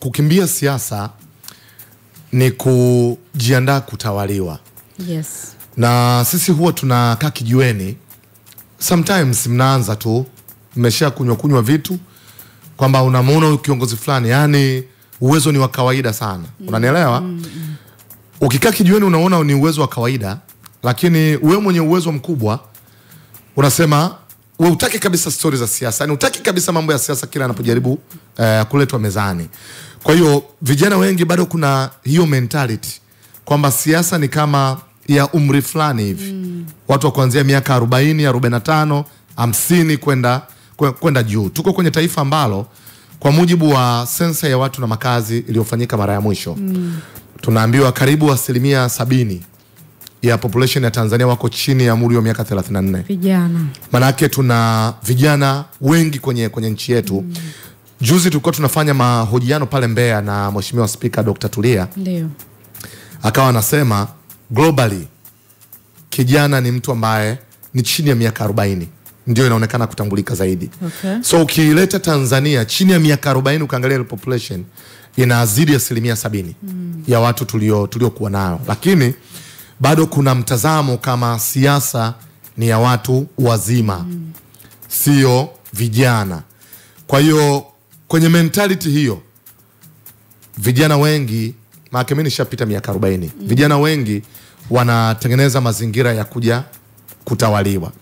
kukimbia siasa ni kujiandaa kutawaliwa. Yes. Na sisi huwa tunakaa kijiweni. Sometimes mnaanza tu mmesha kunywa vitu kwamba unamuona kiongozi fulani, yani uwezo ni wa kawaida sana. Unanielewa? Ukikaa kijiweni unaona ni uwezo wa kawaida, lakini wewe mwenye uwezo mkubwa unasema wewe hutaki kabisa story za siasa. Yani hutaki kabisa mambo ya siasa kila anapojaribu kuletwa mezani. Kwa hiyo vijana wengi bado kuna hiyo mentality kwamba siasa ni kama ya umri fulani hivi. Watu wa kuanzia miaka 40, 45, 50 kwenda juu. Tuko kwenye taifa ambalo kwa mujibu wa sensa ya watu na makazi iliyofanyika mara ya mwisho, tunaambiwa karibu 70% ya population ya Tanzania wako chini ya umri wa miaka 34. Vijana. Manake tuna vijana wengi kwenye nchi yetu. Juzi tulikuwa tunafanya mahojiano pale Mbeya na Mheshimiwa Speaker Dr. Tulia. Ndio. Akawa anasema globally kijana ni mtu ambaye ni chini ya miaka 40 ndio inaonekana kutambulika zaidi. Okay. So ukileta Tanzania chini ya miaka 40 ukaangalia ile population inazidi 70% ya watu tuliokuwa nao. Lakini bado kuna mtazamo kama siasa ni ya watu wazima, sio vijana. Kwa hiyo kwenye mentality hiyo vijana wengi, maana mimi nishapita miaka 40, vijana wengi wanatengeneza mazingira ya kuja kutawaliwa.